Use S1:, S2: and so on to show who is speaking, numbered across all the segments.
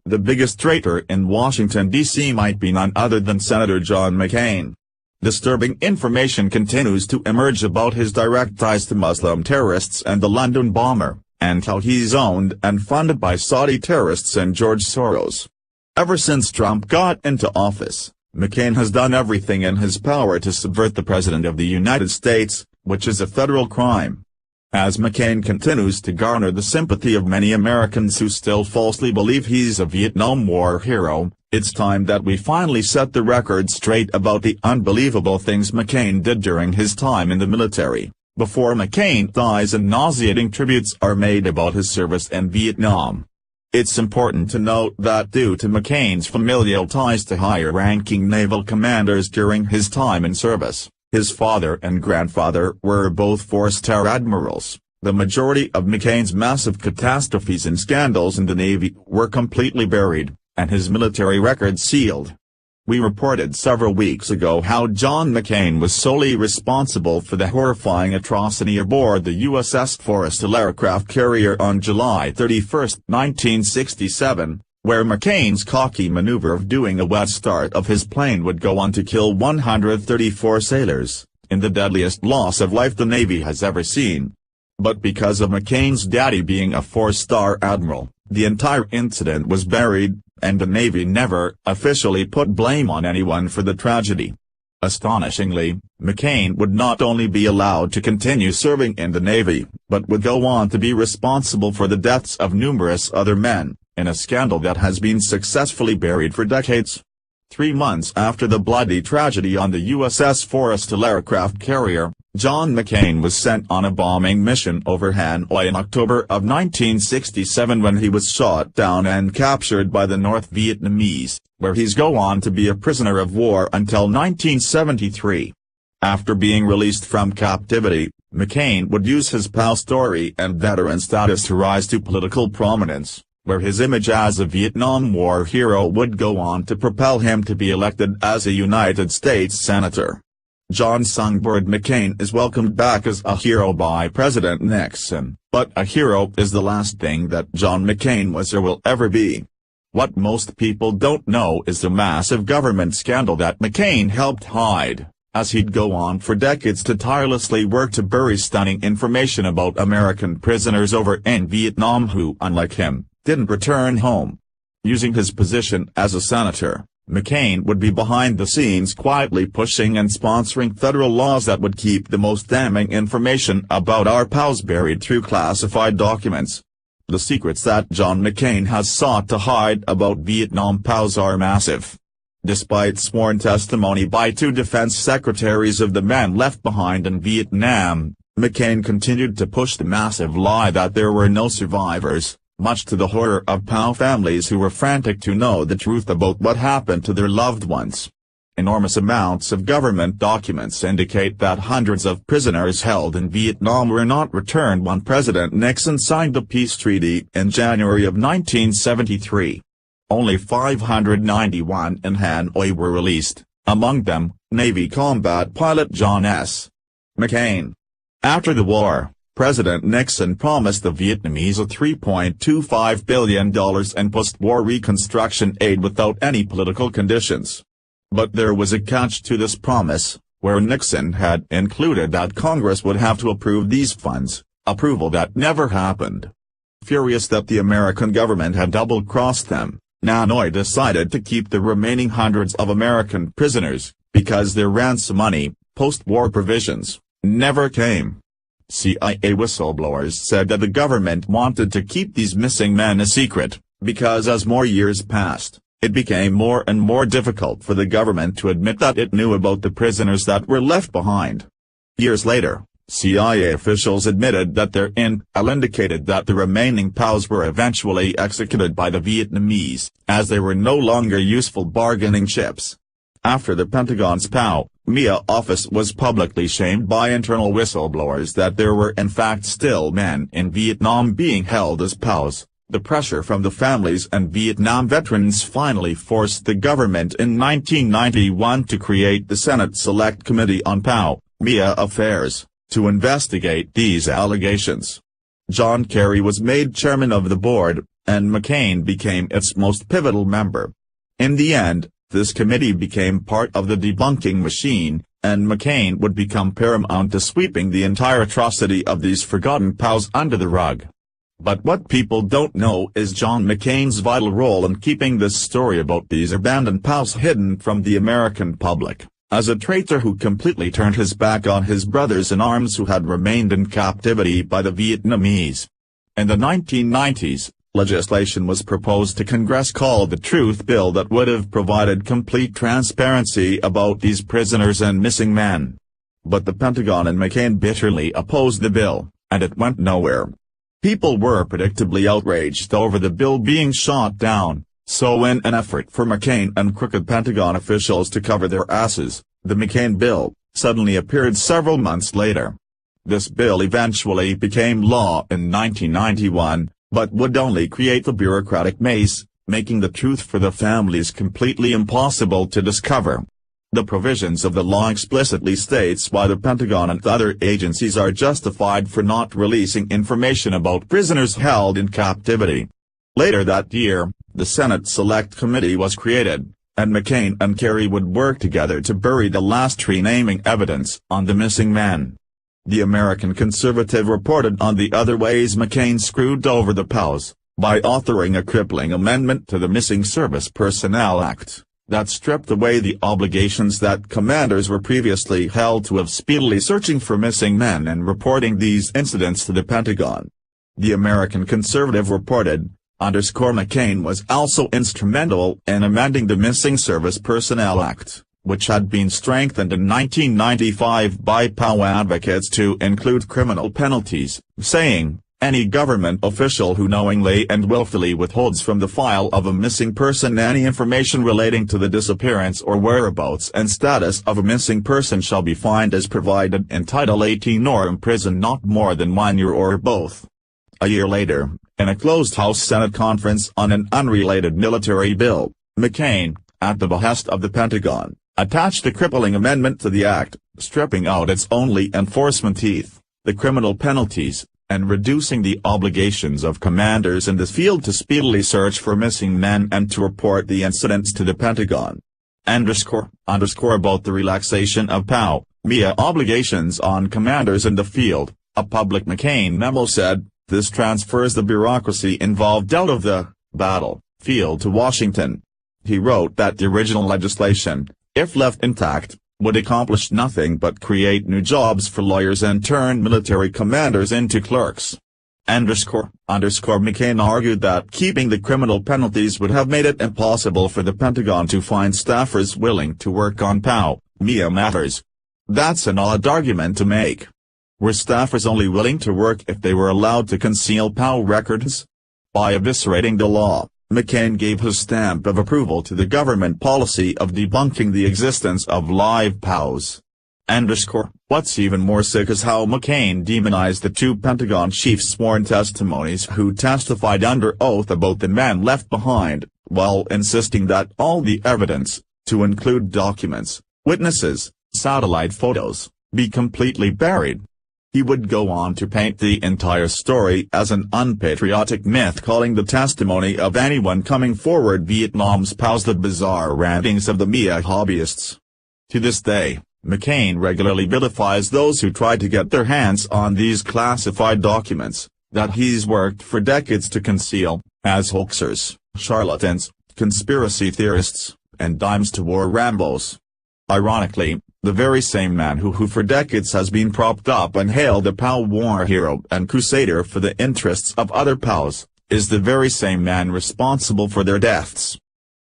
S1: The biggest traitor in Washington, D.C. might be none other than Senator John McCain. Disturbing information continues to emerge about his direct ties to Muslim terrorists and the London bomber, and how he's owned and funded by Saudi terrorists and George Soros. Ever since Trump got into office, McCain has done everything in his power to subvert the President of the United States, which is a federal crime. As McCain continues to garner the sympathy of many Americans who still falsely believe he's a Vietnam War hero, it's time that we finally set the record straight about the unbelievable things McCain did during his time in the military, before McCain dies and nauseating tributes are made about his service in Vietnam. It's important to note that due to McCain's familial ties to higher-ranking naval commanders during his time in service, his father and grandfather were both four-star admirals. The majority of McCain's massive catastrophes and scandals in the Navy were completely buried, and his military record sealed. We reported several weeks ago how John McCain was solely responsible for the horrifying atrocity aboard the USS Forrestal aircraft carrier on July 31, 1967. Where McCain's cocky maneuver of doing a wet start of his plane would go on to kill 134 sailors, in the deadliest loss of life the Navy has ever seen. But because of McCain's daddy being a four-star admiral, the entire incident was buried, and the Navy never officially put blame on anyone for the tragedy. Astonishingly, McCain would not only be allowed to continue serving in the Navy, but would go on to be responsible for the deaths of numerous other men, in a scandal that has been successfully buried for decades. 3 months after the bloody tragedy on the USS Forrestal aircraft carrier, John McCain was sent on a bombing mission over Hanoi in October of 1967 when he was shot down and captured by the North Vietnamese, where he's go on to be a prisoner of war until 1973. After being released from captivity, McCain would use his POW story and veteran status to rise to political prominence, where his image as a Vietnam War hero would go on to propel him to be elected as a United States Senator. John Songbird McCain is welcomed back as a hero by President Nixon, but a hero is the last thing that John McCain was or will ever be. What most people don't know is the massive government scandal that McCain helped hide, as he'd go on for decades to tirelessly work to bury stunning information about American prisoners over in Vietnam who, unlike him, didn't return home. Using his position as a senator, McCain would be behind the scenes quietly pushing and sponsoring federal laws that would keep the most damning information about our POWs buried through classified documents. The secrets that John McCain has sought to hide about Vietnam POWs are massive. Despite sworn testimony by 2 defense secretaries of the men left behind in Vietnam, McCain continued to push the massive lie that there were no survivors, much to the horror of POW families who were frantic to know the truth about what happened to their loved ones. Enormous amounts of government documents indicate that hundreds of prisoners held in Vietnam were not returned when President Nixon signed the peace treaty in January of 1973. Only 591 in Hanoi were released, among them, Navy combat pilot John S. McCain. After the war, President Nixon promised the Vietnamese a $3.25 billion in post-war reconstruction aid without any political conditions. But there was a catch to this promise, where Nixon had included that Congress would have to approve these funds, approval that never happened. Furious that the American government had double-crossed them, Hanoi decided to keep the remaining hundreds of American prisoners, because their ransom money, post-war provisions, never came. CIA whistleblowers said that the government wanted to keep these missing men a secret, because as more years passed, it became more and more difficult for the government to admit that it knew about the prisoners that were left behind. Years later, CIA officials admitted that their intel indicated that the remaining POWs were eventually executed by the Vietnamese, as they were no longer useful bargaining chips. After the Pentagon's POW/MIA office was publicly shamed by internal whistleblowers that there were in fact still men in Vietnam being held as POWs, the pressure from the families and Vietnam veterans finally forced the government in 1991 to create the Senate Select Committee on POW/MIA Affairs, to investigate these allegations. John Kerry was made chairman of the board, and McCain became its most pivotal member. In the end, this committee became part of the debunking machine, and McCain would become paramount to sweeping the entire atrocity of these forgotten POWs under the rug. But what people don't know is John McCain's vital role in keeping this story about these abandoned POWs hidden from the American public, as a traitor who completely turned his back on his brothers in arms who had remained in captivity by the Vietnamese. In the 1990s, legislation was proposed to Congress called the Truth Bill that would have provided complete transparency about these prisoners and missing men. But the Pentagon and McCain bitterly opposed the bill, and it went nowhere. People were predictably outraged over the bill being shot down, so in an effort for McCain and crooked Pentagon officials to cover their asses, the McCain bill suddenly appeared several months later. This bill eventually became law in 1991, but would only create the bureaucratic maze, making the truth for the families completely impossible to discover. The provisions of the law explicitly states why the Pentagon and other agencies are justified for not releasing information about prisoners held in captivity. Later that year, the Senate Select Committee was created, and McCain and Kerry would work together to bury the last renaming evidence on the missing men. The American Conservative reported on the other ways McCain screwed over the POWs, by authoring a crippling amendment to the Missing Service Personnel Act, that stripped away the obligations that commanders were previously held to of speedily searching for missing men and reporting these incidents to the Pentagon. The American Conservative reported, McCain was also instrumental in amending the Missing Service Personnel Act, which had been strengthened in 1995 by POW advocates to include criminal penalties, saying, any government official who knowingly and willfully withholds from the file of a missing person any information relating to the disappearance or whereabouts and status of a missing person shall be fined as provided in Title 18 or imprisoned not more than 1 year or both. A year later, in a closed House Senate conference on an unrelated military bill, McCain, at the behest of the Pentagon, attached a crippling amendment to the act, stripping out its only enforcement teeth, the criminal penalties, and reducing the obligations of commanders in the field to speedily search for missing men and to report the incidents to the Pentagon. About the relaxation of POW, MIA obligations on commanders in the field, a public McCain memo said, this transfers the bureaucracy involved out of the battlefield to Washington. He wrote that the original legislation, if left intact, would accomplish nothing but create new jobs for lawyers and turn military commanders into clerks. McCain argued that keeping the criminal penalties would have made it impossible for the Pentagon to find staffers willing to work on POW, MIA matters. That's an odd argument to make. Were staffers only willing to work if they were allowed to conceal POW records? By eviscerating the law, McCain gave his stamp of approval to the government policy of debunking the existence of live POWs. What's even more sick is how McCain demonized the two Pentagon chiefs' sworn testimonies who testified under oath about the men left behind, while insisting that all the evidence, to include documents, witnesses, satellite photos, be completely buried. He would go on to paint the entire story as an unpatriotic myth, calling the testimony of anyone coming forward Vietnam's POWs the bizarre rantings of the MIA hobbyists. To this day, McCain regularly vilifies those who try to get their hands on these classified documents, that he's worked for decades to conceal, as hoaxers, charlatans, conspiracy theorists, and dimes to war Rambos. Ironically, the very same man who for decades has been propped up and hailed a POW war hero and crusader for the interests of other POWs, is the very same man responsible for their deaths.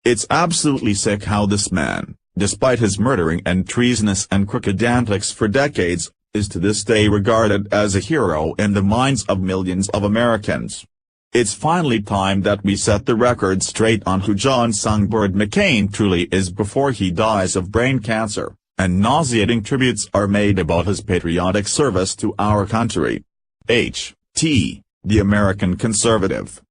S1: It's absolutely sick how this man, despite his murdering and treasonous and crooked antics for decades, is to this day regarded as a hero in the minds of millions of Americans. It's finally time that we set the record straight on who John Songbird McCain truly is before he dies of brain cancer, and nauseating tributes are made about his patriotic service to our country. H.T., the American Conservative.